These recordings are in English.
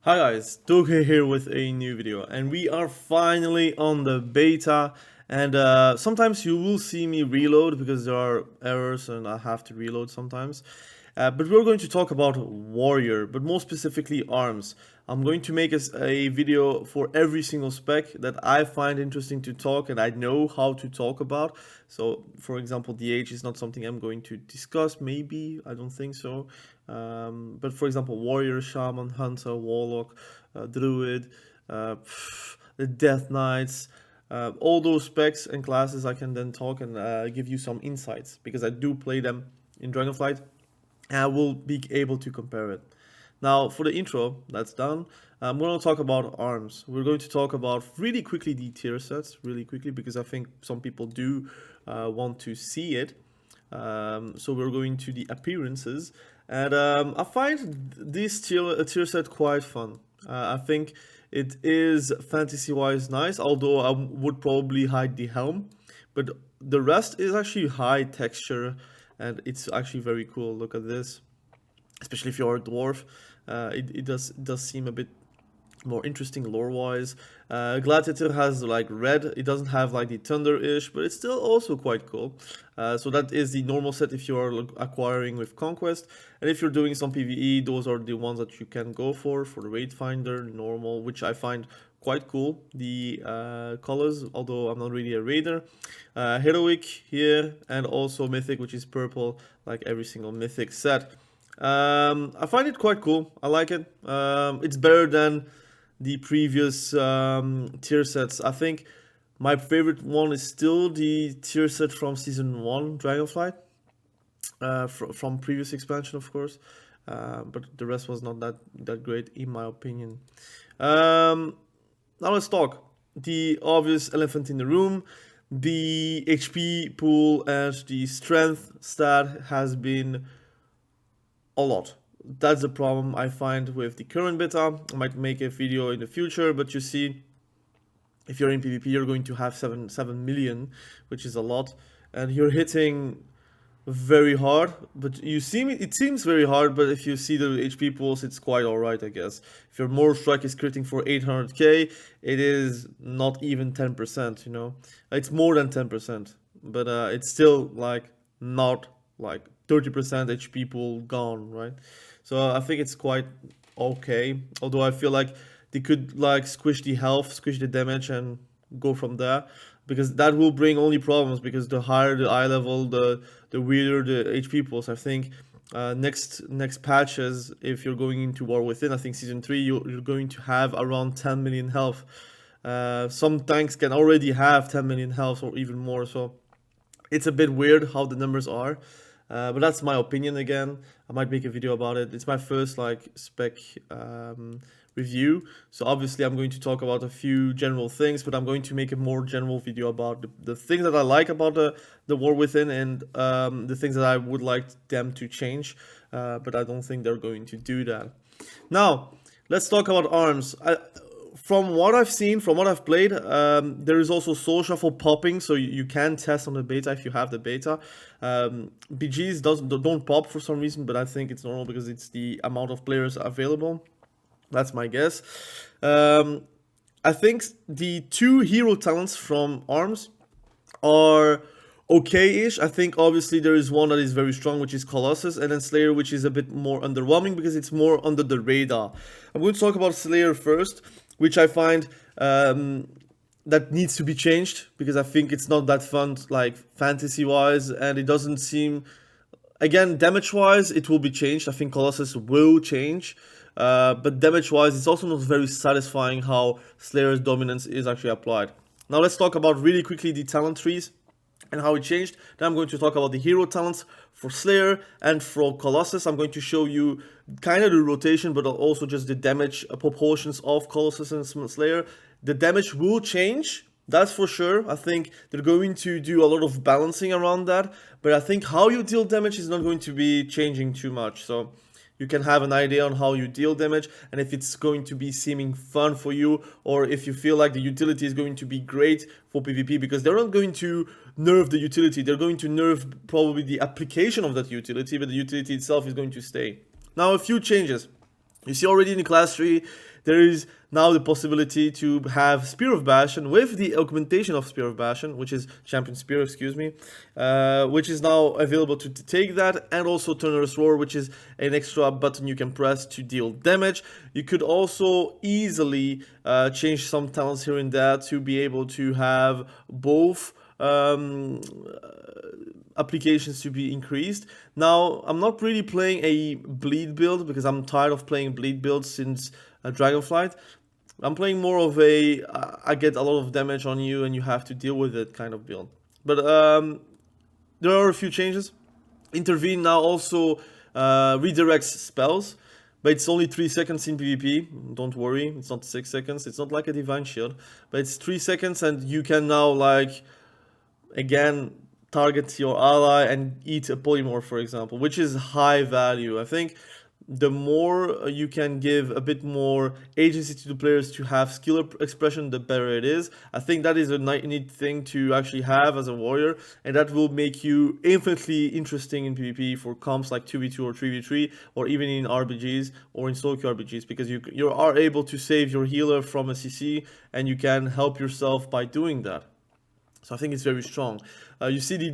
Hi guys, Doge here with a new video, and we are finally on the beta. And sometimes you will see me reload because there are errors and I have to reload sometimes. But we're going to talk about warrior, but more specifically arms. I'm going to make a video for every single spec that I find interesting to talk and I know how to talk about. So, for example, the age is not something I'm going to discuss, maybe, I don't think so. But for example, warrior, shaman, hunter, warlock, druid, the death knights, all those specs and classes I can then talk and give you some insights because I do play them in Dragonflight. I will be able to compare it. Now, for the intro, that's done. We're going to talk about arms. We're going to talk about really quickly the tier sets, really quickly, because I think some people do want to see it. So we're going to the appearances, and I find this tier set quite fun. I think it is fantasy-wise nice, although I would probably hide the helm, but the rest is actually high texture and it's actually very cool. Look at this, especially if you're a dwarf. It does seem a bit more interesting lore-wise. Gladiator has like red. It doesn't have like the thunder-ish, but it's still also quite cool. So that is the normal set if you are acquiring with Conquest. And if you're doing some PvE, those are the ones that you can go for the Raid Finder, normal, which I find quite cool. The colors, although I'm not really a raider. Heroic here, and also Mythic, which is purple, like every single Mythic set. I find it quite cool. I like it. It's better than the previous tier sets. I think my favorite one is still the tier set from season 1 Dragonflight, from previous expansion, of course. But the rest was not that great in my opinion. Now let's talk the obvious elephant in the room. The HP pool and the strength stat has been a lot. That's the problem I find with the current beta. I might make a video in the future, but you see, if you're in PvP, you're going to have 7 million, which is a lot, and you're hitting very hard. But it seems very hard, but if you see the HP pools, it's quite alright, I guess. If your more strike is critting for 800k, it is not even 10%, you know. It's more than 10%, but it's still like not like 30% HP pool gone, right? So I think it's quite okay. Although I feel like they could like squish the health, squish the damage, and go from there, because that will bring only problems. Because the higher the eye level, the weirder the HP pools. I think next patches, if you're going into War Within, I think season 3, you're going to have around 10 million health. Some tanks can already have 10 million health or even more. So it's a bit weird how the numbers are. But that's my opinion again. I might make a video about it. It's my first like spec review. So obviously I'm going to talk about a few general things, but I'm going to make a more general video about the things that I like about the War Within and the things that I would like them to change. But I don't think they're going to do that. Now, let's talk about arms. From what I've seen, from what I've played, there is also Soul Shuffle popping, so you can test on the beta if you have the beta. BGs don't pop for some reason, but I think it's normal because it's the amount of players available. That's my guess. I think the 2 hero talents from arms are okay-ish. I think obviously there is one that is very strong, which is Colossus, and then Slayer, which is a bit more underwhelming because it's more under the radar. I'm going to talk about Slayer first, which I find that needs to be changed because I think it's not that fun, like fantasy-wise, and it doesn't seem. Again, damage-wise, it will be changed. I think Colossus will change, but damage-wise, it's also not very satisfying how Slayer's dominance is actually applied. Now let's talk about really quickly the talent trees and how it changed. Then I'm going to talk about the hero talents for Slayer and for Colossus. I'm going to show you kind of the rotation, but also just the damage proportions of Colossus and Slayer. The damage will change, that's for sure. I think they're going to do a lot of balancing around that, but I think how you deal damage is not going to be changing too much. So you can have an idea on how you deal damage and if it's going to be seeming fun for you, or if you feel like the utility is going to be great for PvP, because they're not going to nerf the utility, they're going to nerf probably the application of that utility, but the utility itself is going to stay. Now, a few changes. You see already in the class tree, there is now the possibility to have Spear of Bastion with the augmentation of Spear of Bastion, which is Champion Spear, excuse me, which is now available to take that, and also Thunderous Roar, which is an extra button you can press to deal damage. You could also easily change some talents here and there to be able to have both applications to be increased. Now, I'm not really playing a bleed build because I'm tired of playing bleed builds since Dragonflight. I'm playing more of a I get a lot of damage on you and you have to deal with it kind of build. But there are a few changes. Intervene now also redirects spells, but it's only 3 seconds in PvP. Don't worry, it's not 6 seconds. It's not like a Divine Shield, but it's 3 seconds, and you can now, like, again, target your ally and eat a polymorph, for example, which is high value. I think the more you can give a bit more agency to the players to have skill expression, the better it is. I think that is a neat thing to actually have as a warrior, and that will make you infinitely interesting in PvP for comps like 2v2 or 3v3, or even in RBGs or in solo queue RBGs, because you are able to save your healer from a CC, and you can help yourself by doing that. So I think it's very strong. You see the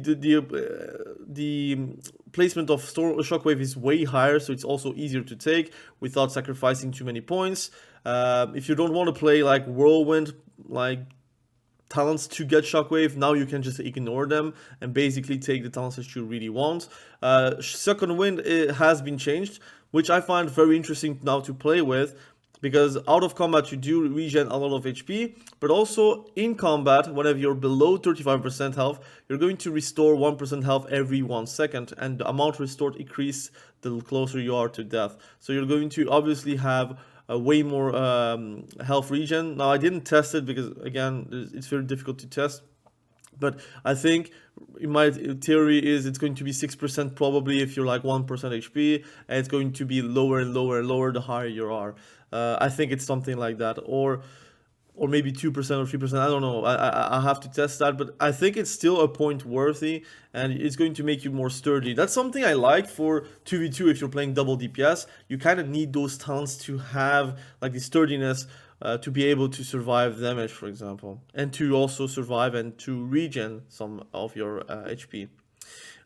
placement of Shockwave is way higher, so it's also easier to take without sacrificing too many points. If you don't want to play like Whirlwind, like talents to get Shockwave, now you can just ignore them and basically take the talents that you really want. Second Wind, it has been changed, which I find very interesting now to play with, because out of combat you do regen a lot of HP, but also in combat, whenever you're below 35% health, you're going to restore 1% health every 1 second, and the amount restored increases the closer you are to death. So you're going to obviously have a way more health regen. Now, I didn't test it because, again, it's very difficult to test, but I think in my theory is it's going to be 6% probably if you're like 1% HP, and it's going to be lower and lower and lower the higher you are. I think it's something like that, or maybe 2% or 3%. I don't know. I have to test that, but I think it's still a point worthy, and it's going to make you more sturdy. That's something I like for 2v2 if you're playing double DPS. You kind of need those talents to have like the sturdiness to be able to survive damage, for example, and to also survive and to regen some of your HP.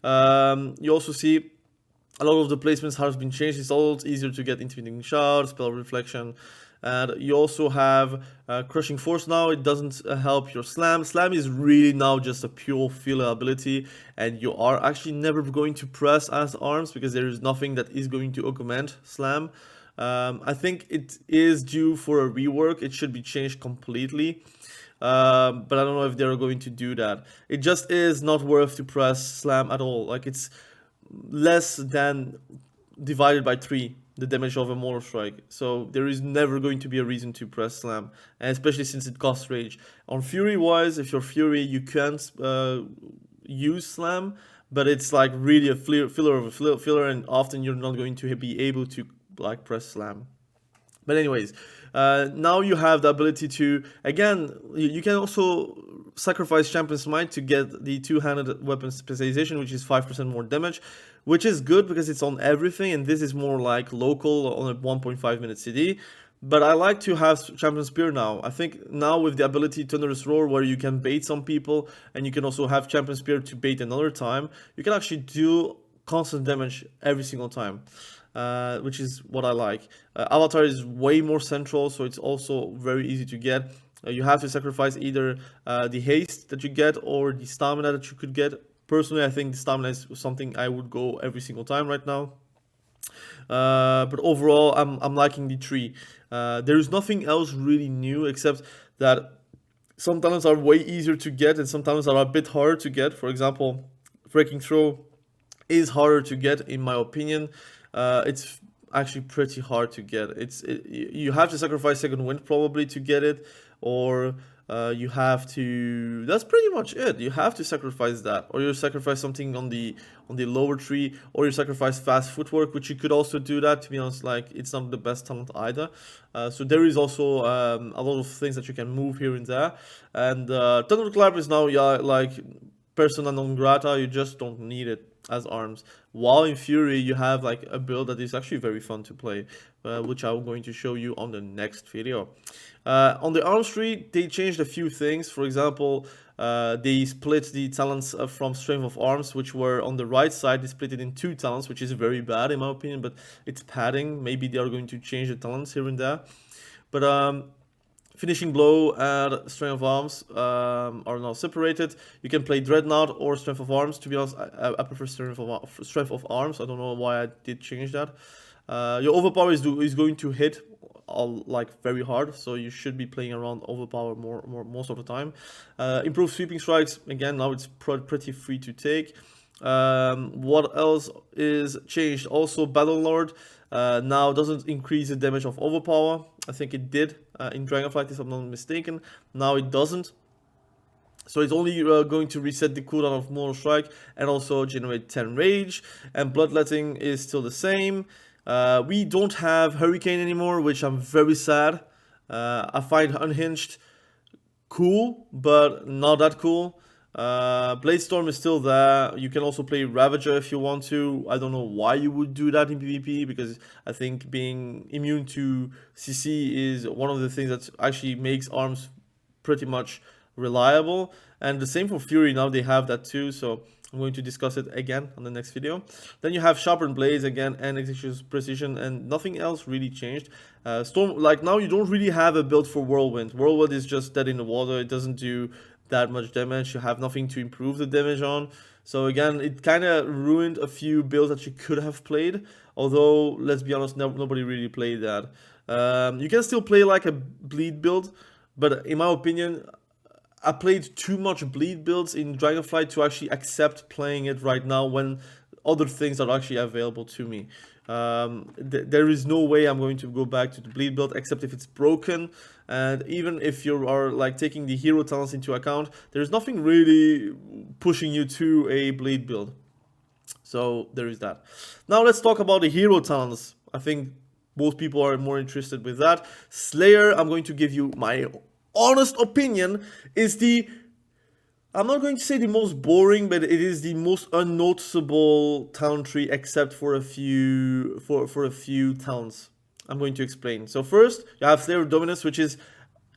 You also see a lot of the placements have been changed. It's all easier to get Intimidating Shout, Spell Reflection, and you also have Crushing Force now. It doesn't help your Slam. Slam is really now just a pure filler ability, and you are actually never going to press as arms because there is nothing that is going to augment Slam. I think it is due for a rework. It should be changed completely. But I don't know if they're going to do that. It just is not worth to press Slam at all. Like, it's less than divided by 3 the damage of a Mortal Strike, so there is never going to be a reason to press Slam, and especially since it costs Rage. On Fury wise, if you're Fury, you can't use Slam, but it's like really a filler of a filler, and often you're not going to be able to like press Slam. But anyways, now you have the ability to, again, you can also sacrifice Champion's Might to get the two-handed weapon specialization, which is 5% more damage, which is good because it's on everything, and this is more like local on a 1.5 minute CD. But I like to have Champion Spear now. I think now with the ability Thunderous Roar, where you can bait some people, and you can also have Champion Spear to bait another time, you can actually do constant damage every single time. Which is what I like. Avatar is way more central, so it's also very easy to get. You have to sacrifice either the haste that you get or the stamina that you could get. Personally, I think the stamina is something I would go every single time right now. But overall, I'm liking the tree. There is nothing else really new except that some talents are way easier to get and some talents are a bit harder to get. For example, Breaking Throw is harder to get in my opinion. It's actually pretty hard to get. You have to sacrifice Second Wind probably to get it, or you have to. That's pretty much it. You have to sacrifice that, or you sacrifice something on the lower tree, or you sacrifice Fast Footwork, which you could also do that. To be honest, like it's not the best talent either. So there is also a lot of things that you can move here and there. And Thunderclap is now like persona non grata. You just don't need it as arms. While in Fury, you have like a build that is actually very fun to play, which I'm going to show you on the next video. On the arms tree, they changed a few things. For example, they split the talents from Strength of Arms, which were on the right side. They split it in 2 talents, which is very bad in my opinion, but it's padding. Maybe they are going to change the talents here and there. But Finishing Blow and Strength of Arms are now separated. You can play Dreadnought or Strength of Arms. To be honest, I prefer Strength of Arms. I don't know why I did change that. Your overpower is going to hit like very hard, so you should be playing around overpower most of the time. Improved Sweeping Strikes, again, now it's pretty free to take. What else is changed? Also, Battle Lord now doesn't increase the damage of overpower. I think it did in Dragonflight, if I'm not mistaken. Now it doesn't. So it's only going to reset the cooldown of Mortal Strike and also generate 10 rage. And Bloodletting is still the same. We don't have Hurricane anymore, which I'm very sad. I find Unhinged cool, but not that cool. Bladestorm is still there. You can also play Ravager if you want to. I don't know why you would do that in PvP, because I think being immune to CC is one of the things that actually makes arms pretty much reliable. And the same for Fury, now they have that too, so I'm going to discuss it again on the next video. Then you have Sharpened Blades again and Execution Precision, and nothing else really changed. Storm, like now you don't really have a build for Whirlwind. Whirlwind is just dead in the water. It doesn't do that much damage. You have nothing to improve the damage on. So again, it kind of ruined a few builds that you could have played. Although, let's be honest, nobody really played that. You can still play like a bleed build, but in my opinion, I played too much bleed builds in Dragonflight to actually accept playing it right now when other things are actually available to me. There is no way I'm going to go back to the bleed build except if it's broken, and even if you are like taking the hero talents into account, there's nothing really pushing you to a bleed build. So there is that. Now let's talk about the hero talents. I think most people are more interested with that. Slayer, I'm going to give you my honest opinion, is I'm not going to say the most boring, but it is the most unnoticeable talent tree, except for a few talents. I'm going to explain. So first, you have Slayer Dominus, which is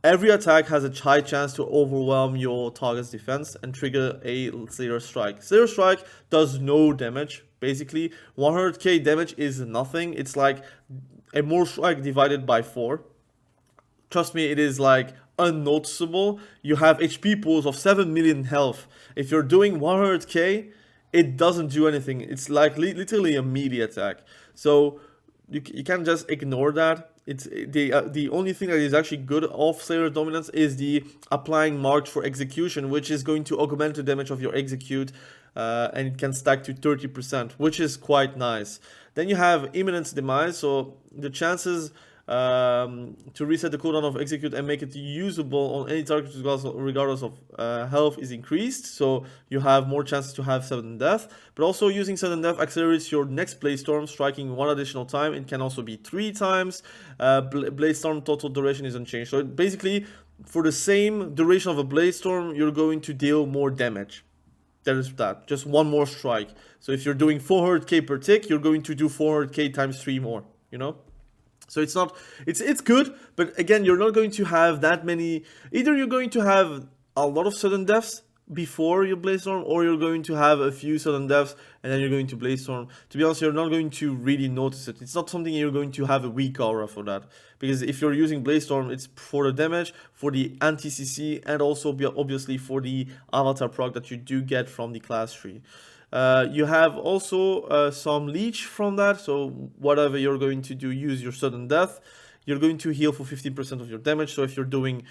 every attack has a high chance to overwhelm your target's defense and trigger a Slayer Strike. Slayer Strike does no damage, basically. 100k damage is nothing. It's like a Mortal Strike divided by 4. Trust me, it is like unnoticeable. You have HP pools of 7 million health. If you're doing 100k, it doesn't do anything. It's like literally a melee attack. So you can't just ignore that. It's the only thing that is actually good of Slayer Dominance is the applying marks for execution, which is going to augment the damage of your execute, and it can stack to 30%, which is quite nice. Then you have Imminent Demise, so the chances to reset the cooldown of execute and make it usable on any target regardless of health is increased, so you have more chances to have sudden death. But also using sudden death accelerates your next Bladestorm, striking 1 additional time. It can also be 3 times. Bladestorm total duration is unchanged, so basically for the same duration of a Bladestorm you're going to deal more damage. There is that, just 1 more strike. So if you're doing 400k per tick, you're going to do 400k times 3 more, you know. So it's not, it's good, but again, you're not going to have that many. Either you're going to have a lot of sudden deaths before your Bladestorm, or you're going to have a few sudden deaths and then you're going to Bladestorm. To be honest, you're not going to really notice it. It's not something you're going to have a weak aura for that, because if you're using Bladestorm, it's for the damage, for the anti-CC, and also obviously for the avatar proc that you do get from the class tree. You have also some leech from that, so whatever you're going to do, use your sudden death, you're going to heal for 15% of your damage. So if you're doing,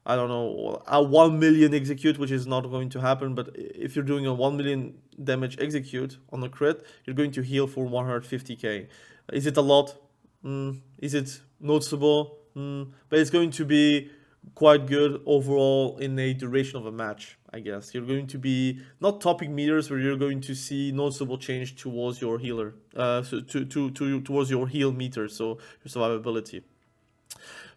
I don't know, a 1 million execute, which is not going to happen, but if you're doing a 1 million damage execute on a crit, you're going to heal for 150k. Is it a lot? Is it noticeable? But it's going to be quite good overall in a duration of a match, I guess. You're going to be not topping meters, where you're going to see noticeable change towards your healer, towards your heal meter, so your survivability.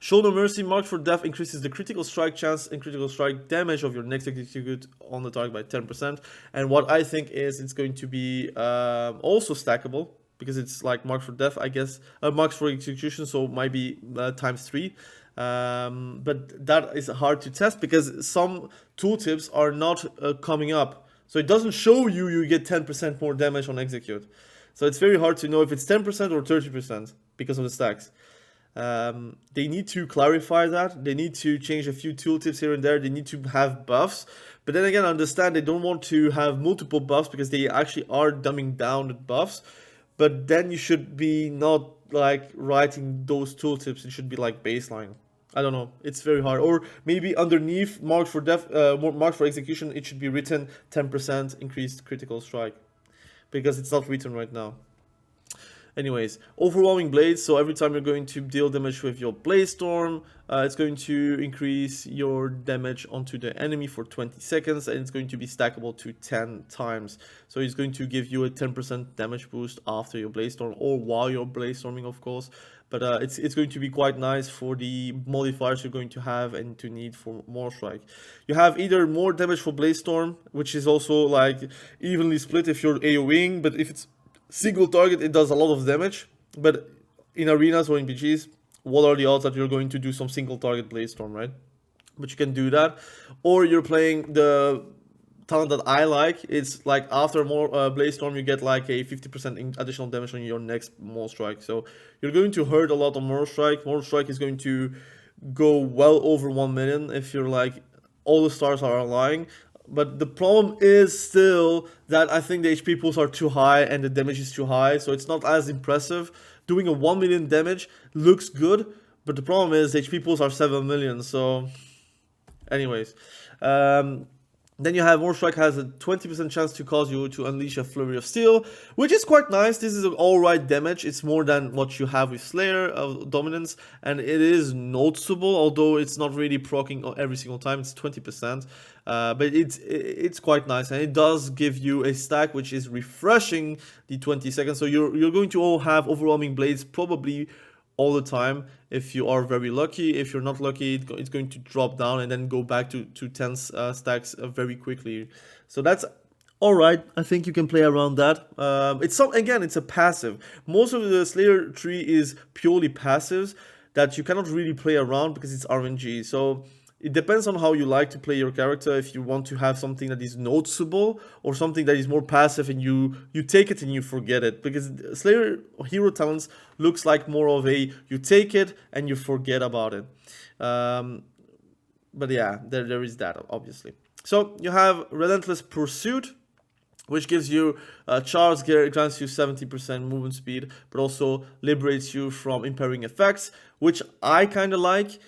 Show no mercy, marked for death increases the critical strike chance and critical strike damage of your next execute on the target by 10%. And what I think is it's going to be also stackable, because it's like marked for death, I guess, marked for execution, so it might be ×3. But that is hard to test because some tooltips are not coming up. So it doesn't show you get 10% more damage on execute. So it's very hard to know if it's 10% or 30% because of the stacks. They need to clarify that. They need to change a few tooltips here and there. They need to have buffs. But then again, I understand they don't want to have multiple buffs because they actually are dumbing down the buffs. But then you should be not like writing those tooltips. It should be like baseline. I don't know. It's very hard. Or maybe underneath marked for death, marked for execution, it should be written 10% increased critical strike, because it's not written right now. Anyways, overwhelming blades. So every time you're going to deal damage with your blade storm, it's going to increase your damage onto the enemy for 20 seconds, and it's going to be stackable to 10 times. So it's going to give you a 10% damage boost after your blade storm, or while you're blade storming, of course. But it's going to be quite nice for the modifiers you're going to have and to need for more strike. You have either more damage for blade storm, which is also like evenly split if you're AoEing, but if it's single target, it does a lot of damage. But in arenas or in BGs, what are the odds that you're going to do some single target blade storm, right? But you can do that. Or you're playing the talent that I like. It's like after more blade storm, you get like a 50% additional damage on your next more strike. So you're going to hurt a lot on more strike. More strike is going to go well over 1 million if you're like all the stars are aligning. But the problem is still that I think the HP pools are too high and the damage is too high, so it's not as impressive. Doing a 1 million damage looks good, but the problem is the HP pools are 7 million, so anyways. Then you have more strike has a 20% chance to cause you to unleash a flurry of steel, which is quite nice. This is an alright damage. It's more than what you have with Slayer of Dominance, and it is noticeable, although it's not really proccing every single time. It's 20%, but it's quite nice, and it does give you a stack which is refreshing the 20 seconds. So you're going to all have overwhelming blades probably all the time if you are very lucky. If you're not lucky, it's going to drop down and then go back to 10 stacks very quickly. So that's alright. I think you can play around that. Again, it's a passive. Most of the Slayer tree is purely passives that you cannot really play around because it's RNG. So it depends on how you like to play your character. If you want to have something that is noticeable or something that is more passive and you take it and you forget it. Because Slayer hero talents looks like more of a you take it and you forget about it. But yeah, there is that obviously. So you have Relentless Pursuit, which gives you charge, grants you 70% movement speed, but also liberates you from impairing effects, which I kind of like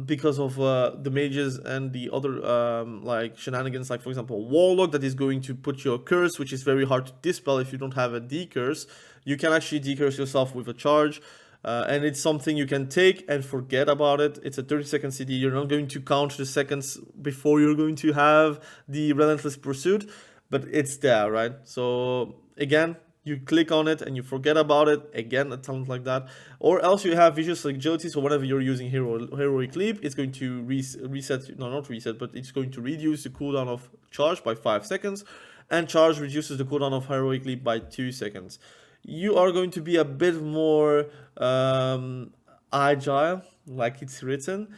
because of the mages and the other like shenanigans, like for example warlock that is going to put you a curse, which is very hard to dispel if you don't have a decurse. You can actually decurse yourself with a charge. And it's something you can take and forget about it. It's a 30-second CD. You're not going to count the seconds before you're going to have the Relentless Pursuit, but it's there, right? So again, you click on it and you forget about it. Again, a talent like that. Or else you have Vicious Agility. So whenever you're using Heroic Leap, it's going to reset, no, not reset, but it's going to reduce the cooldown of charge by 5 seconds. And charge reduces the cooldown of Heroic Leap by 2 seconds. You are going to be a bit more agile, like it's written.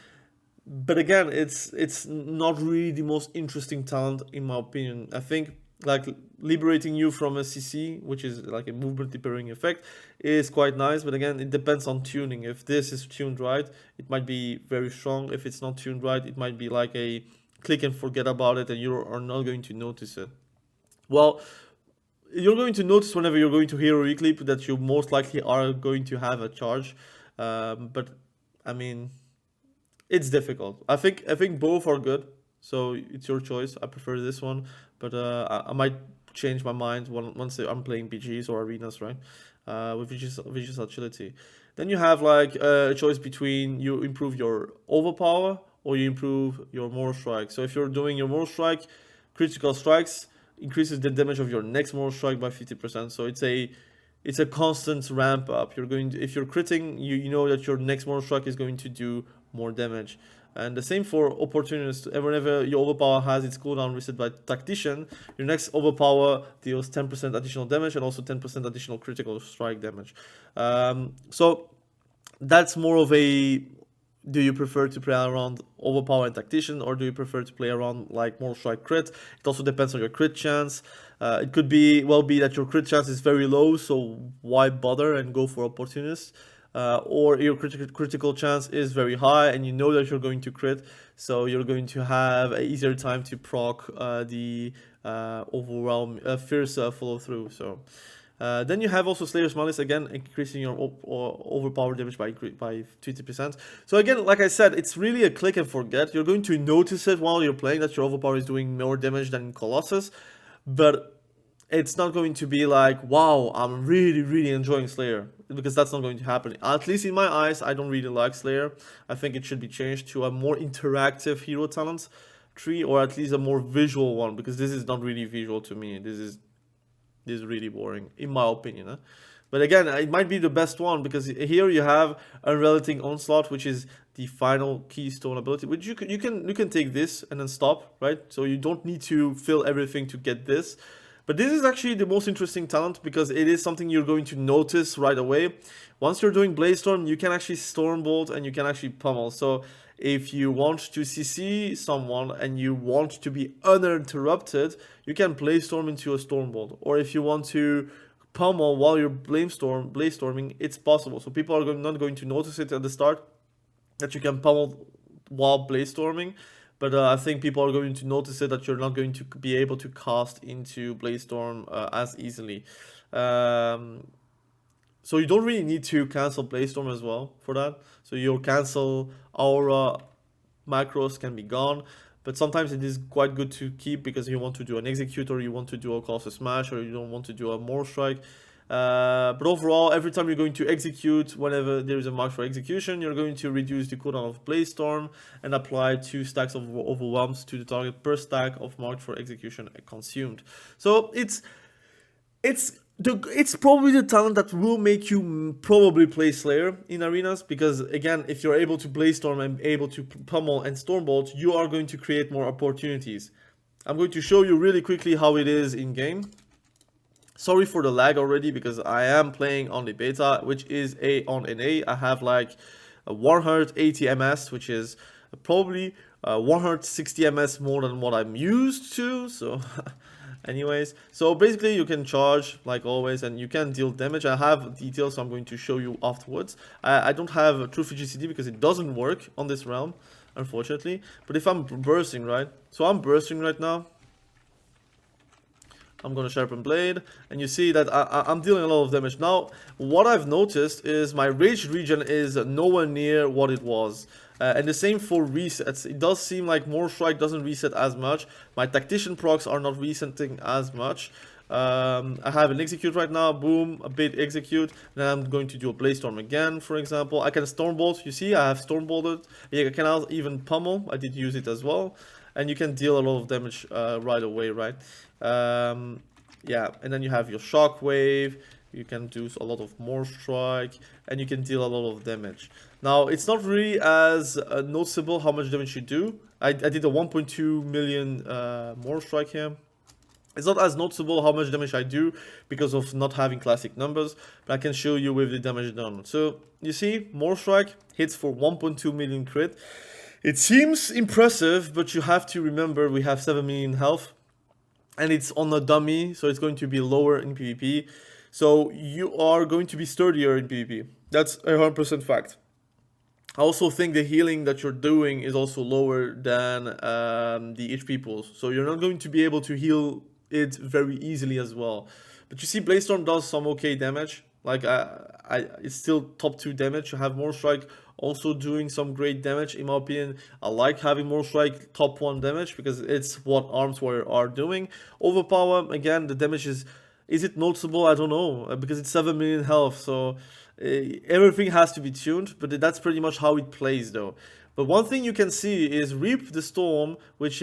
But again, it's not really the most interesting talent in my opinion. I think like liberating you from a CC, which is like a movement impairing effect, is quite nice. But again, it depends on tuning. If this is tuned right, it might be very strong. If it's not tuned right, it might be like a click and forget about it and you are not going to notice it. Well, you're going to notice whenever you're going to Heroic Leap that you most likely are going to have a charge. But I mean, it's difficult. I think both are good, so it's your choice. I prefer this one, but I might change my mind once I'm playing BGs or arenas, right? With Vicious Agility. Then you have like a choice between you improve your overpower or you improve your more strike. So if you're doing your more strike, critical strikes increases the damage of your next more strike by 50%. So it's a it's a constant ramp up. You're going to, if you're critting, you know that your next mortal strike is going to do more damage. And the same for opportunist. Whenever your overpower has its cooldown reset by tactician, your next overpower deals 10% additional damage and also 10% additional critical strike damage. So that's more of a, do you prefer to play around overpower and tactician, or do you prefer to play around like more strike crit? It also depends on your crit chance. It could be that your crit chance is very low, so why bother and go for opportunist? Or your critical chance is very high and you know that you're going to crit, so you're going to have an easier time to proc the overwhelm fierce follow through. So then you have also Slayer's Malice, again increasing your overpower damage by 20%. So again, like I said, it's really a click and forget. You're going to notice it while you're playing that your overpower is doing more damage than Colossus, but it's not going to be like, wow, I'm really enjoying Slayer, because that's not going to happen. At least in my eyes, I don't really like Slayer. I think it should be changed to a more interactive hero talent tree, or at least a more visual one, because this is not really visual to me. This is really boring, in my opinion. But again, it might be the best one, because here you have Unrelenting Onslaught, which is the final keystone ability, which you can take this and then stop, right? So you don't need to fill everything to get this. But this is actually the most interesting talent, because it is something you're going to notice right away. Once you're doing Blaze Storm, you can actually Stormbolt and you can actually pummel. So if you want to CC someone and you want to be uninterrupted, you can Blaze Storm into a Stormbolt. Or if you want to pummel while you're Blaze Storming, it's possible. So people are not going to notice it at the start, that you can pummel while Blaze Storming. But I think people are going to notice it, that you're not going to be able to cast into Blaze Storm as easily. So you don't really need to cancel Blaze Storm as well for that. So your cancel aura macros can be gone. But sometimes it is quite good to keep, because you want to do an execute, or you want to do a Colossus Smash, or you don't want to do a more strike. But overall, every time you're going to execute, whenever there is a mark for execution, you're going to reduce the cooldown of Blaze Storm and apply 2 stacks of overwhelms to the target per stack of marked for execution consumed. So it's probably the talent that will make you probably play Slayer in arenas, because again, if you're able to Blaze Storm and able to pummel and Stormbolt, you are going to create more opportunities. I'm going to show you really quickly how it is in game. Sorry for the lag already, because I am playing on the beta, which is on NA. I have like a 180 MS, which is probably 160 MS more than what I'm used to. So anyways, so basically you can charge like always, and you can deal damage. I have details, so I'm going to show you afterwards. I don't have a True GCD because it doesn't work on this realm, unfortunately. But if I'm bursting, right? So I'm bursting right now. I'm gonna Sharpen Blade, and you see that I'm dealing a lot of damage. Now, what I've noticed is my rage regen is nowhere near what it was. And the same for resets. It does seem like more strike doesn't reset as much. My tactician procs are not resetting as much. I have an execute right now, boom, a bit execute. Then I'm going to do a Blaze Storm again, for example. I can Stormbolt, you see, I have Stormbolted. I can even pummel, I did use it as well. And you can deal a lot of damage right away, right? Yeah, and then you have your Shockwave. You can do a lot of more strike, and you can deal a lot of damage. Now, it's not really as noticeable how much damage you do. I did a 1.2 million more strike here. It's not as noticeable how much damage I do because of not having classic numbers, but I can show you with the damage done. So, you see, more strike hits for 1.2 million crit. It seems impressive, but you have to remember we have 7 million health. And it's on a dummy, so it's going to be lower in PvP. So you are going to be sturdier in PvP. That's 100% fact. I also think the healing that you're doing is also lower than the HP pools. So you're not going to be able to heal it very easily as well. But you see, Blaze Storm does some okay damage. Like, it's still top 2 damage. You have more strike also doing some great damage. In my opinion, I like having more strike top 1 damage because it's what Arms Warrior are doing. Overpower, again, the damage is it noticeable? I don't know, because it's 7 million health, so everything has to be tuned, but that's pretty much how it plays though. But one thing you can see is Reap the Storm, which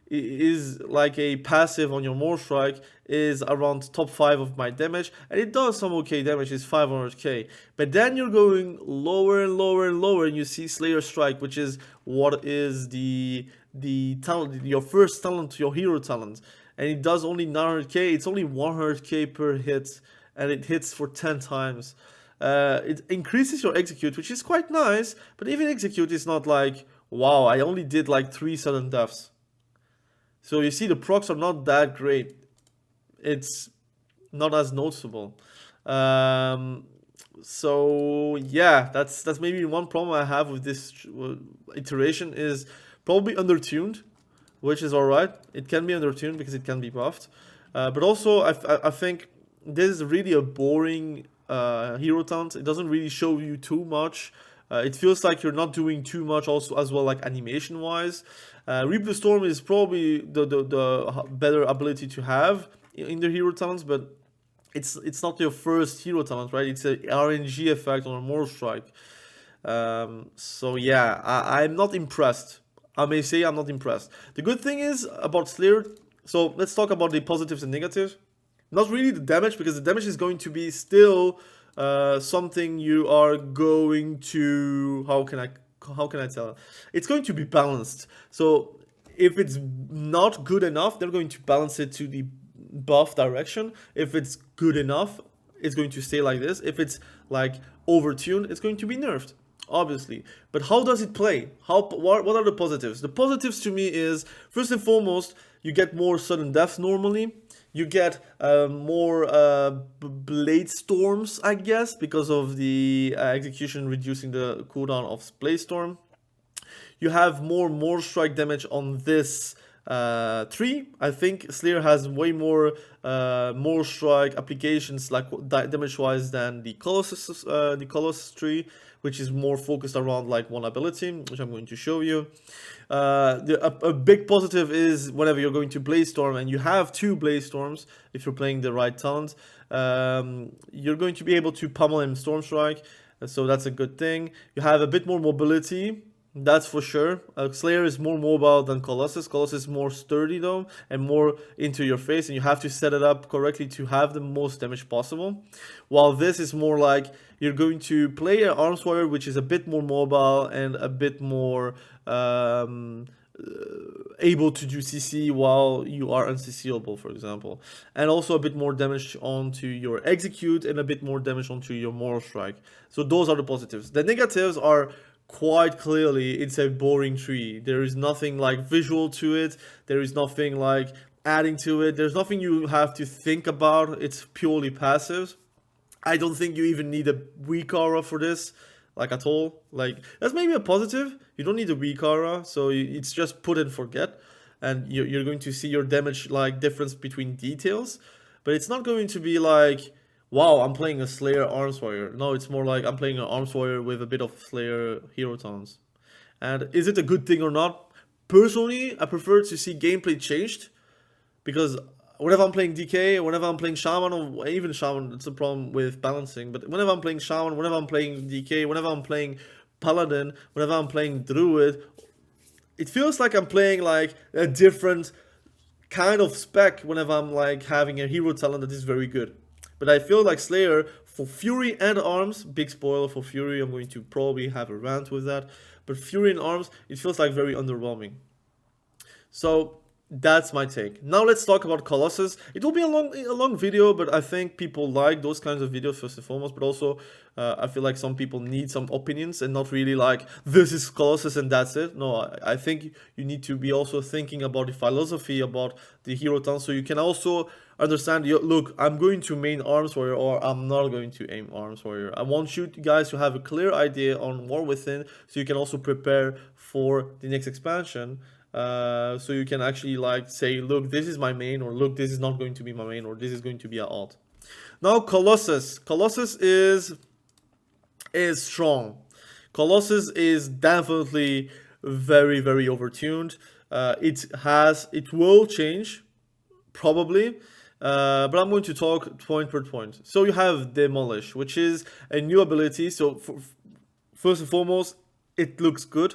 is like a passive on your more strike is around top 5 of my damage, and it does some okay damage. It's 500k, but then you're going lower and lower and lower, and you see Slayer Strike, which is what is the talent, your first talent, your hero talent, and it does only 900k. It's only 100k per hit, and it hits for 10 times. It increases your execute, which is quite nice, but even execute is not like, wow, I only did like 3 sudden deaths. So you see the procs are not that great. It's not as noticeable. So yeah, that's maybe one problem I have with this iteration is probably undertuned, which is alright. It can be undertuned because it can be buffed. But also I think this is really a boring hero talent. It doesn't really show you too much. It feels like you're not doing too much also as well, like animation wise. Reap the Storm is probably the better ability to have in the hero talents, but it's not your first hero talent, right? It's a RNG effect on a more strike. So yeah, I'm not impressed. I may say I'm not impressed. The good thing is about Slayer, so let's talk about the positives and negatives. Not really the damage, because the damage is going to be still something you are going to, how can I tell? It's going to be balanced. So if it's not good enough, they're going to balance it to the buff direction. If it's good enough, it's going to stay like this. If it's like overtuned, it's going to be nerfed, obviously. But how does it play? What are the positives? The positives to me is, first and foremost, you get more sudden deaths normally. You get more blade storms, I guess, because of the execution reducing the cooldown of blade storm. You have more strike damage on this tree. I think Slayer has way more strike applications, like damage wise, than the Colossus tree, which is more focused around like one ability, which I'm going to show you. A big positive is whenever you're going to Blaze Storm, and you have 2 Blaze Storms, if you're playing the right talent, you're going to be able to pummel him Storm Strike, so that's a good thing. You have a bit more mobility, that's for sure. Slayer is more mobile than Colossus. Colossus is more sturdy though, and more into your face, and you have to set it up correctly to have the most damage possible. While this is more like, you're going to play an Arms Warrior, which is a bit more mobile and a bit more able to do CC while you are unCCable, for example. And also a bit more damage onto your execute, and a bit more damage onto your moral strike. So those are the positives. The negatives are quite clearly, it's a boring tree. There is nothing like visual to it. There is nothing like adding to it. There's nothing you have to think about. It's purely passive. I don't think you even need a weak aura for this, like at all. Like, that's maybe a positive. You don't need a weak aura, so it's just put and forget, and you're going to see your damage like difference between details. But it's not going to be like, wow, I'm playing a Slayer Arms Warrior. No, it's more like I'm playing an Arms Warrior with a bit of Slayer hero tones. And is it a good thing or not? Personally, I prefer to see gameplay changed, because whenever I'm playing DK, whenever I'm playing Shaman, or even Shaman, it's a problem with balancing, but whenever I'm playing Shaman, whenever I'm playing DK, whenever I'm playing Paladin, whenever I'm playing Druid, it feels like I'm playing like a different kind of spec whenever I'm like having a hero talent that is very good. But I feel like Slayer, for Fury and Arms, big spoiler for Fury, I'm going to probably have a rant with that, but Fury and Arms, it feels like very underwhelming. So that's my take. Now let's talk about Colossus. It will be a long video, but I think people like those kinds of videos first and foremost, but also I feel like some people need some opinions, and not really like, this is Colossus and that's it. No, I think you need to be also thinking about the philosophy about the hero town, so you can also understand, look, I'm going to main Arms Warrior, or I'm not going to aim Arms Warrior. I want you guys to have a clear idea on War Within, so you can also prepare for the next expansion. So you can actually like say, look, this is my main, or look, this is not going to be my main, or this is going to be an alt. Now Colossus. Colossus is strong. Colossus is definitely very, very overtuned. It will change, probably. But I'm going to talk point per point. So you have Demolish, which is a new ability. So first and foremost, it looks good,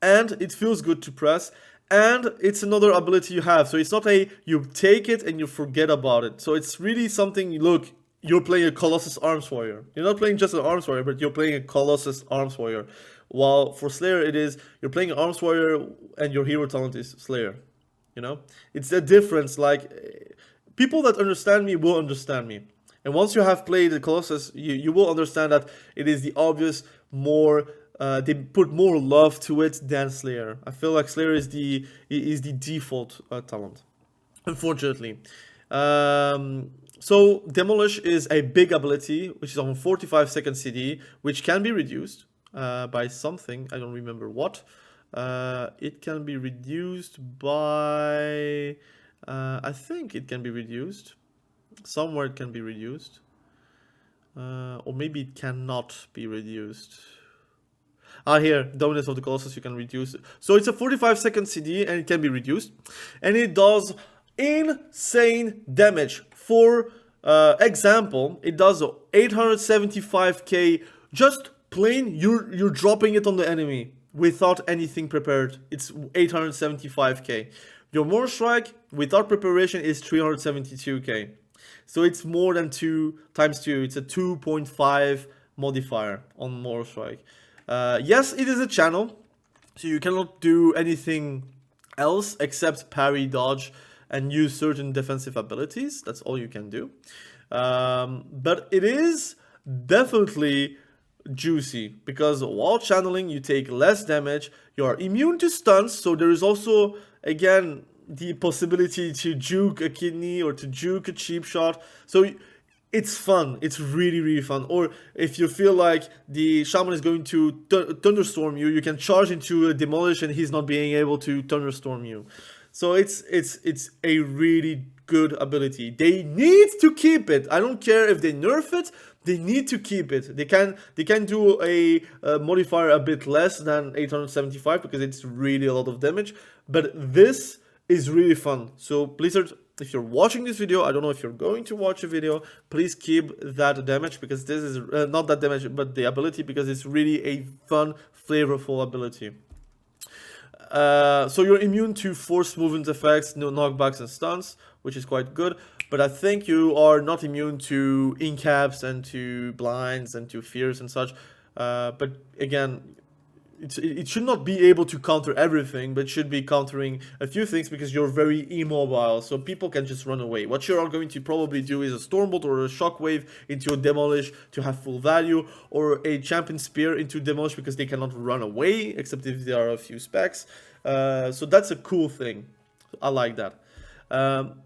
and it feels good to press, And it's another ability you have. So it's not a you take it and you forget about it. So it's really something, look, you're playing a Colossus Arms Warrior. You're not playing just an Arms Warrior, but you're playing a Colossus Arms Warrior. While for Slayer, it is you're playing an Arms Warrior and your hero talent is Slayer. You know? It's the difference. Like, people that understand me will understand me. And once you have played the Colossus, you will understand that it is the obvious more... they put more love to it than Slayer. I feel like Slayer is the default talent, unfortunately. So Demolish is a big ability, which is on 45-second CD, which can be reduced by something. I don't remember what. It can be reduced by... I think it can be reduced. Somewhere it can be reduced. Or maybe it cannot be reduced. Here, Dominance of the Colossus, you can reduce it. So it's a 45-second CD and it can be reduced. And it does insane damage. For example, it does 875k just plain, you're dropping it on the enemy without anything prepared. It's 875k. Your more strike without preparation is 372k. So it's more than 2 times 2. It's a 2.5 modifier on more strike. Yes, it is a channel, so you cannot do anything else except parry, dodge, and use certain defensive abilities. That's all you can do. But it is definitely juicy, because while channeling, you take less damage. You are immune to stuns, so there is also, again, the possibility to juke a kidney or to juke a cheap shot. So it's fun. It's really, really fun. Or if you feel like the shaman is going to thunderstorm you, you can charge into a demolish and he's not being able to thunderstorm you. So it's a really good ability. They need to keep it. I don't care if they nerf it. They need to keep it. They can do a modifier a bit less than 875 because it's really a lot of damage. But this is really fun. So Blizzard, if you're watching this video, I don't know if you're going to watch a video, please keep that damage, because this is not that damage, but the ability, because it's really a fun, flavorful ability. So you're immune to force movement effects, no knockbacks and stuns, which is quite good. But I think you are not immune to incaps and to blinds and to fears and such. But again, it should not be able to counter everything, but should be countering a few things, because you're very immobile, so people can just run away. What you're going to probably do is a stormbolt or a shockwave into a demolish to have full value, or a champion spear into demolish because they cannot run away, except if there are a few specs. So that's a cool thing. I like that.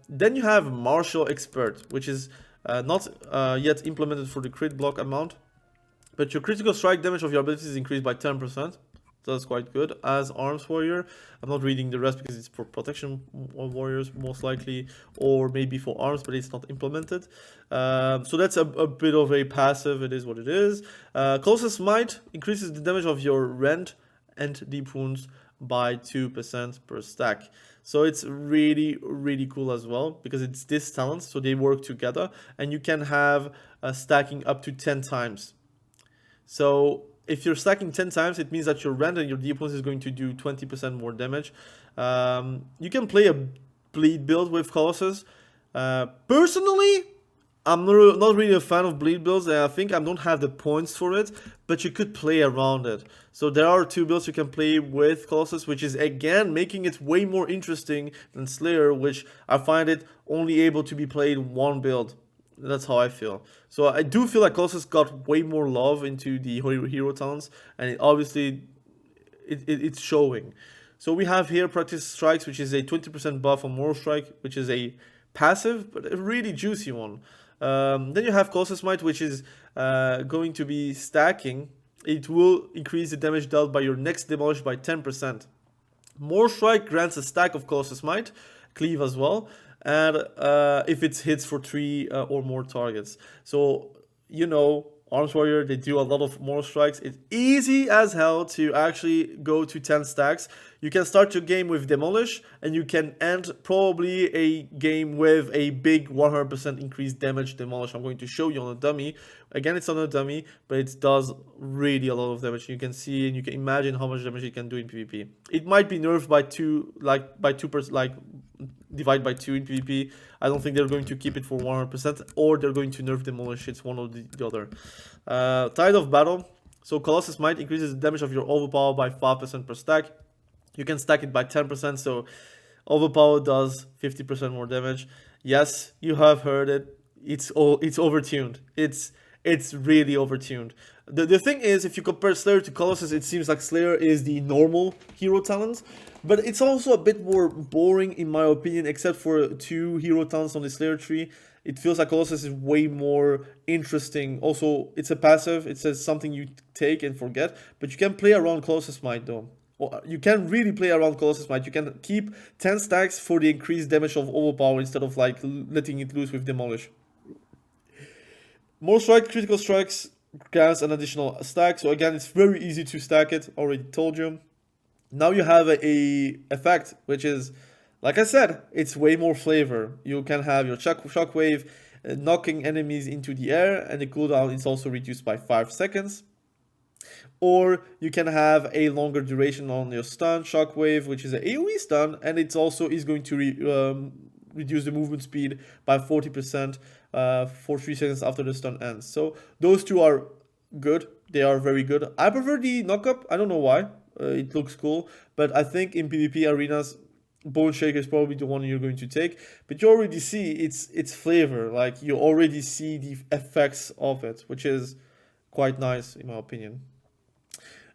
Then you have Martial Expert, which is not yet implemented for the crit block amount. But your critical strike damage of your abilities is increased by 10%. That's quite good. As Arms Warrior, I'm not reading the rest because it's for protection warriors most likely, or maybe for arms, but it's not implemented. So that's a bit of a passive. It is what it is. Closest Might increases the damage of your rend and deep wounds by 2% per stack. So it's really, really cool as well, because it's this talent, so they work together, and you can have stacking up to 10 times. So if you're stacking 10 times, it means that your rend and your deep wounds is going to do 20% more damage. You can play a bleed build with Colossus. Personally, I'm not really a fan of bleed builds, and I think I don't have the points for it, but you could play around it. So there are 2 builds you can play with Colossus, which is again making it way more interesting than Slayer, which I find it only able to be played 1 build. That's how I feel. So I do feel like Colossus got way more love into the hero talents, and it's showing. So we have here Practice Strikes, which is a 20% buff on Moral Strike, which is a passive, but a really juicy one. Then you have Colossus Might, which is going to be stacking. It will increase the damage dealt by your next demolish by 10%. Moral Strike grants a stack of Colossus Might, cleave as well, and if it hits for 3 or more targets. So, you know, Arms Warrior, they do a lot of more strikes. It's easy as hell to actually go to 10 stacks. You can start your game with Demolish, and you can end probably a game with a big 100% increased damage Demolish. I'm going to show you on a dummy. Again, it's on a dummy, but it does really a lot of damage. You can see and you can imagine how much damage it can do in PvP. It might be nerfed by 2, like by 2%, like divide by 2 in PvP. I don't think they're going to keep it for 100%, or they're going to nerf Demolish. It's one or the other. Tide of Battle. So Colossus Might increases the damage of your overpower by 5% per stack. You can stack it by 10%, so overpower does 50% more damage. Yes, you have heard it. It's overtuned. It's really overtuned. The thing is, if you compare Slayer to Colossus, it seems like Slayer is the normal hero talent, but it's also a bit more boring in my opinion, except for 2 hero talents on the Slayer tree. It feels like Colossus is way more interesting. Also, it's a passive. It says something you take and forget, but you can play around Colossus Might though. Well, you can really play around Colossus Might. You can keep 10 stacks for the increased damage of overpower instead of like letting it loose with Demolish. More strike, critical strikes grants an additional stack. So again, it's very easy to stack it. Already told you. Now you have a effect, which is, like I said, it's way more flavor. You can have your shockwave knocking enemies into the air, and the cooldown is also reduced by 5 seconds. Or you can have a longer duration on your stun, shockwave, which is an AoE stun, and it also is going to reduce the movement speed by 40% for 3 seconds after the stun ends. So those two are good. They are very good. I prefer the knockup. I don't know why. It looks cool, but I think in PvP arenas, Bone Shaker is probably the one you're going to take. But you already see its flavor. Like, you already see the effects of it, which is quite nice in my opinion.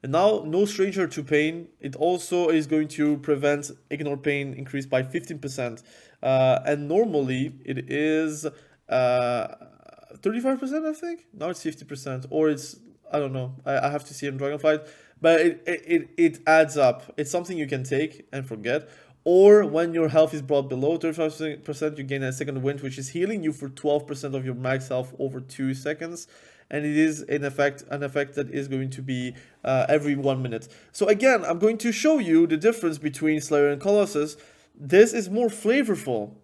And now, No Stranger to Pain. It also is going to prevent Ignore Pain increase by 15%. And normally it is 35%, I think. Now it's 50%, or it's, I don't know. I have to see in Dragonflight. But it adds up. It's something you can take and forget. Or when your health is brought below 35%, you gain a second wind, which is healing you for 12% of your max health over 2 seconds. And it is an effect that is going to be every 1 minute. So again, I'm going to show you the difference between Slayer and Colossus. This is more flavorful,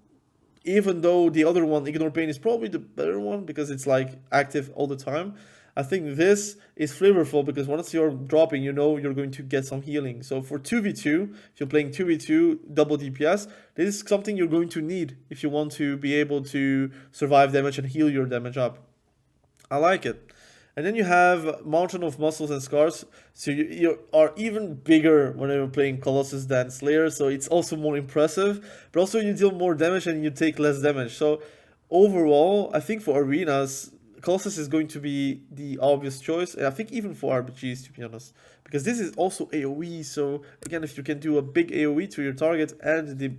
even though the other one, Ignore Pain, is probably the better one because it's like active all the time. I think this is flavorful because once you're dropping, you know you're going to get some healing. So for 2v2, if you're playing 2v2 double DPS, this is something you're going to need if you want to be able to survive damage and heal your damage up. I like it. And then you have Mountain of Muscles and Scars. So you are even bigger when you're playing Colossus than Slayer. So it's also more impressive. But also you deal more damage and you take less damage. So overall, I think for arenas, Colossus is going to be the obvious choice. And I think even for RPGs, to be honest. Because this is also AoE. So again, if you can do a big AoE to your target and the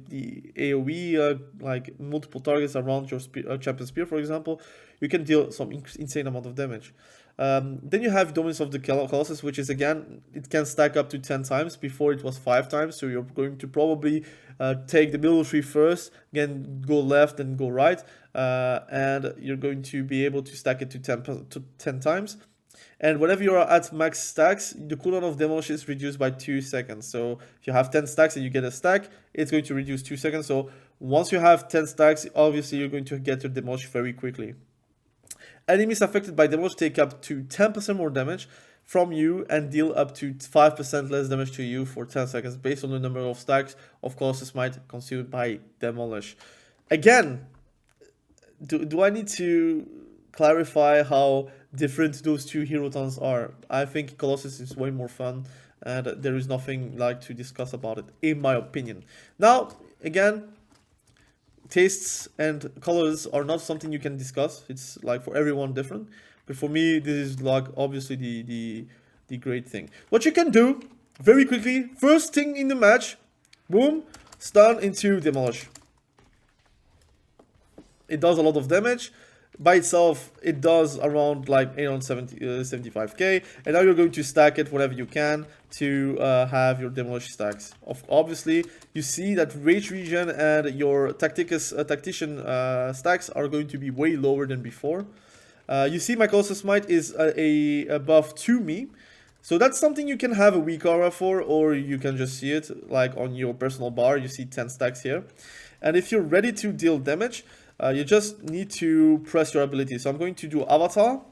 AoE, like multiple targets around your champion spear, for example, you can deal some insane amount of damage. Then you have Dominance of the Colossus, which is, again, it can stack up to 10 times. Before it was 5 times, so you're going to probably take the middle tree first, again go left and go right, and you're going to be able to stack it to 10 times. And whenever you're at max stacks, the cooldown of Demolish is reduced by 2 seconds. So if you have 10 stacks and you get a stack, it's going to reduce 2 seconds. So once you have 10 stacks, obviously you're going to get your Demolish very quickly. Enemies affected by Demolish take up to 10% more damage from you and deal up to 5% less damage to you for 10 seconds based on the number of stacks of Colossus Might consumed by Demolish. Again, do I need to clarify how different those two hero talents are? I think Colossus is way more fun and there is nothing like to discuss about it, in my opinion. Now, again, tastes and colors are not something you can discuss. It's like for everyone different. But for me, this is like obviously the great thing. What you can do very quickly, first thing in the match, boom, stun into Demolish. It does a lot of damage. By itself, it does around like 875k, and now you're going to stack it whenever you can to have your Demolish stacks. Obviously, you see that Rage Regen and your Tactician stacks are going to be way lower than before. You see my Colossus Smite is a buff to me. So that's something you can have a weak aura for, or you can just see it like on your personal bar. You see 10 stacks here. And if you're ready to deal damage, you just need to press your ability. So I'm going to do Avatar.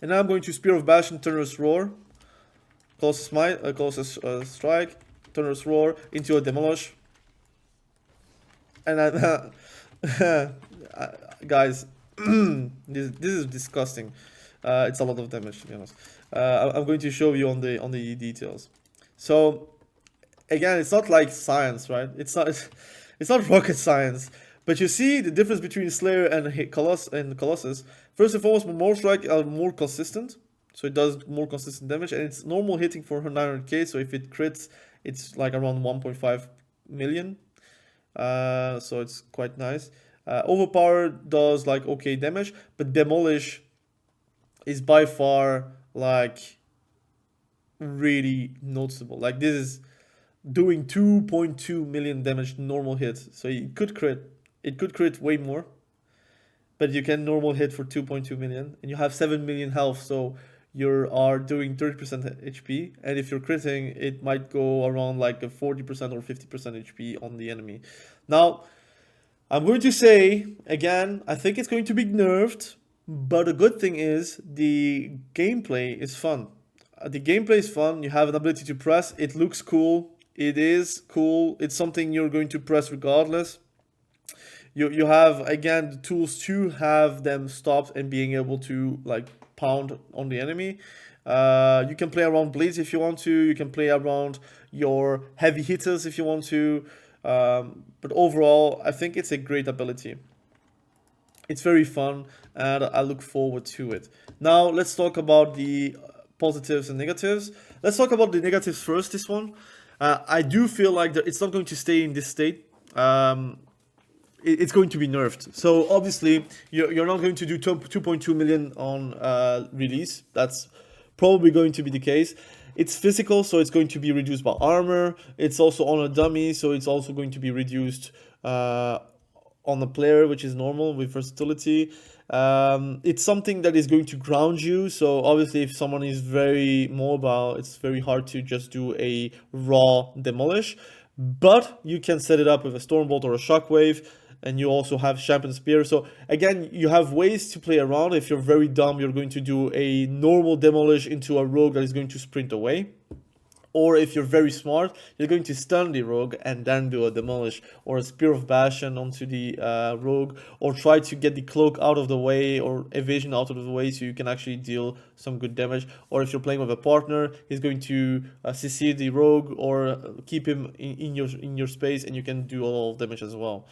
And now I'm going to Spear of Bastion, Thunderous Roar. Colossus Smite, Colossus Strike, Thunderous Roar into a Demolish. And then, guys, this is disgusting. It's a lot of damage, to be honest. I'm going to show you on the details. So again, it's not like science, right? It's not rocket science. But you see the difference between Slayer and Colossus. First and foremost, more strike are more consistent, so it does more consistent damage, and it's normal hitting for 900k. So if it crits, it's like around 1.5 million. So it's quite nice. Overpower does like okay damage, but Demolish is by far like really noticeable. Like this is doing 2.2 million damage normal hit. So it could crit way more, but you can normal hit for 2.2 million, and you have 7 million health, so you are doing 30% HP, and if you're critting, it might go around like a 40% or 50% HP on the enemy. Now, I'm going to say, again, I think it's going to be nerfed, but the good thing is the gameplay is fun. The gameplay is fun, you have an ability to press, it looks cool, it is cool, it's something you're going to press regardless. You have, again, the tools to have them stopped and being able to like pound on the enemy. You can play around blades if you want to. You can play around your heavy hitters if you want to. But overall, I think it's a great ability. It's very fun, and I look forward to it. Now, let's talk about the positives and negatives. Let's talk about the negatives first, this one. I do feel like that it's not going to stay in this state. It's going to be nerfed. So obviously you're not going to do 2.2 million on release. That's probably going to be the case. It's physical, so it's going to be reduced by armor. It's also on a dummy, so it's also going to be reduced on the player, which is normal with versatility. It's something that is going to ground you. So obviously if someone is very mobile, it's very hard to just do a raw demolish. But you can set it up with a Stormbolt or a Shockwave, and you also have Champion Spear. So again, you have ways to play around. If you're very dumb, you're going to do a normal demolish into a rogue that is going to sprint away. Or if you're very smart, you're going to stun the rogue and then do a demolish or a Spear of Bastion onto the rogue, or try to get the cloak out of the way or evasion out of the way so you can actually deal some good damage. Or if you're playing with a partner, he's going to CC the rogue or keep him in your space, and you can do a lot of damage as well.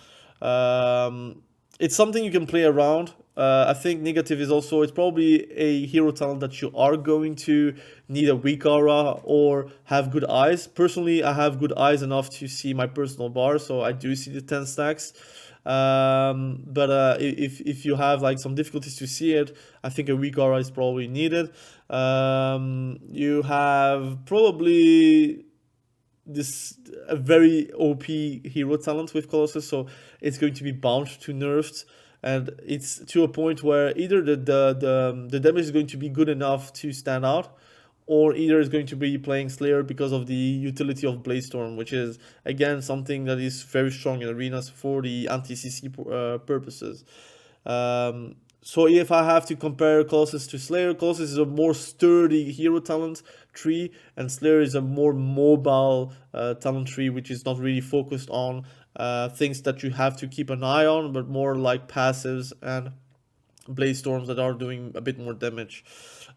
It's something you can play around. I think negative is also, it's probably a hero talent that you are going to need a weak aura or have good eyes. Personally, I have good eyes enough to see my personal bar, so I do see the 10 stacks. But if you have like some difficulties to see it, I think a weak aura is probably needed. You have probably a very OP hero talent with Colossus, so it's going to be bound to nerfed, and it's to a point where either the damage is going to be good enough to stand out, or either it's going to be playing Slayer because of the utility of Bladestorm, which is again something that is very strong in arenas for the anti-CC purposes. So if I have to compare Colossus to Slayer, Colossus is a more sturdy hero talent tree, and Slayer is a more mobile talent tree, which is not really focused on things that you have to keep an eye on, but more like passives and Bladestorms that are doing a bit more damage.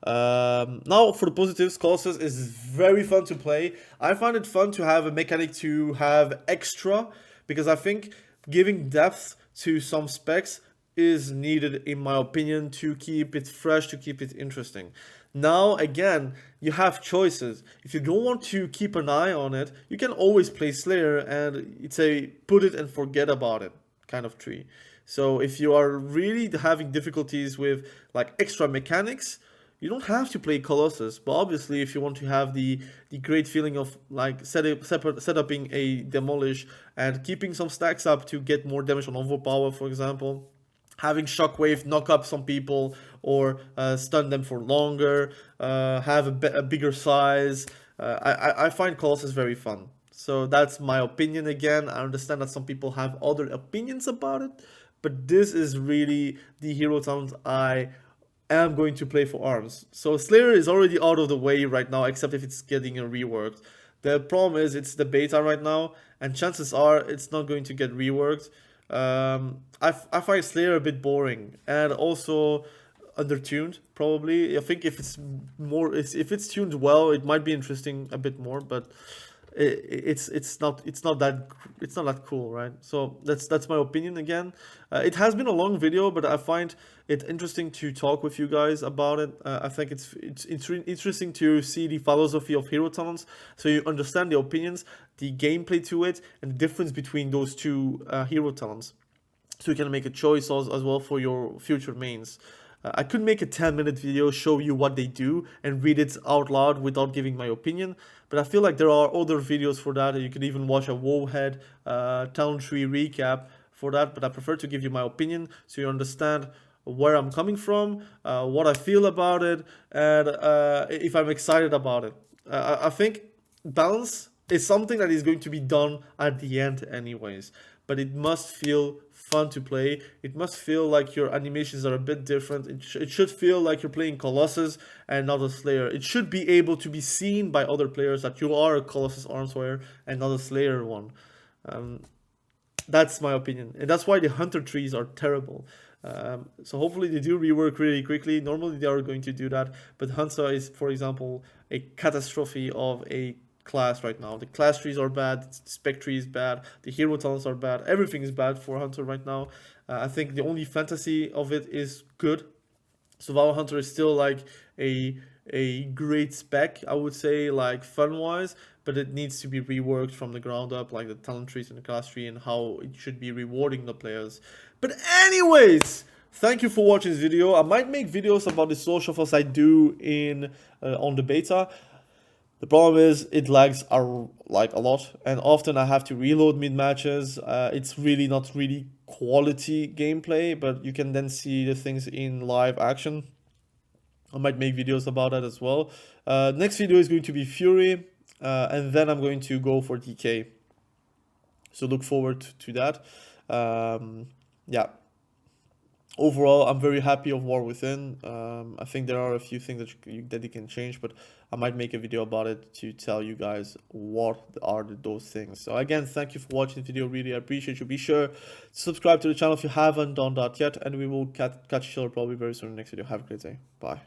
Now for the positives, Colossus is very fun to play. I find it fun to have a mechanic to have extra, because I think giving depth to some specs is needed, in my opinion, to keep it fresh, to keep it interesting. Now, again, you have choices. If you don't want to keep an eye on it, you can always play Slayer, and it's a put it and forget about it kind of tree. So if you are really having difficulties with like extra mechanics, you don't have to play Colossus. But obviously, if you want to have the great feeling of like setuping a demolish and keeping some stacks up to get more damage on overpower, for example, having shockwave knock up some people or stun them for longer, have a bigger size. I find Colossus very fun. So that's my opinion again. I understand that some people have other opinions about it, but this is really the hero talent I am going to play for arms. So Slayer is already out of the way right now, except if it's getting a reworked. The problem is it's the beta right now, and chances are it's not going to get reworked. I find Slayer a bit boring and also undertuned. Probably, I think if it's more, if it's tuned well, it might be interesting a bit more. But it's not that cool, right? So that's my opinion again. It has been a long video, but I find it interesting to talk with you guys about it. I think it's interesting to see the philosophy of hero talents, so you understand the opinions, the gameplay to it, and the difference between those two hero talents, so you can make a choice as well for your future mains. I could make a 10-minute video, show you what they do, and read it out loud without giving my opinion, but I feel like there are other videos for that. You could even watch a Wowhead talent tree recap for that, but I prefer to give you my opinion so you understand where I'm coming from, what I feel about it, and if I'm excited about it. I think balance is something that is going to be done at the end anyways, but it must feel fun to play. It must feel like your animations are a bit different. It should feel like you're playing Colossus and not a Slayer. It should be able to be seen by other players that you are a Colossus arms wearer and not a Slayer one. That's my opinion, and that's why the Hunter trees are terrible. So hopefully they do rework really quickly. Normally they are going to do that, but Hunter is, for example, a catastrophe of a class right now. The class trees are bad, the spec tree is bad, the hero talents are bad, everything is bad for Hunter right now. I think the only fantasy of it is good. Survival Hunter is still like a great spec, I would say, like fun wise, but it needs to be reworked from the ground up, like the talent trees and the class tree and how it should be rewarding the players. But anyways, thank you for watching this video. I might make videos about the soul shuffles I do in on the beta. The problem is it lags like a lot, and often I have to reload mid matches. It's really not really quality gameplay, but you can then see the things in live action. I might make videos about that as well. Next video is going to be Fury, and then I'm going to go for DK. So look forward to that. Yeah. Overall, I'm very happy of War Within. I think there are a few things that you can change, but I might make a video about it to tell you guys what are those things. So again, thank you for watching the video. Really appreciate you. Be sure to subscribe to the channel if you haven't done that yet, and we will catch each other probably very soon in the next video. Have a great day. Bye.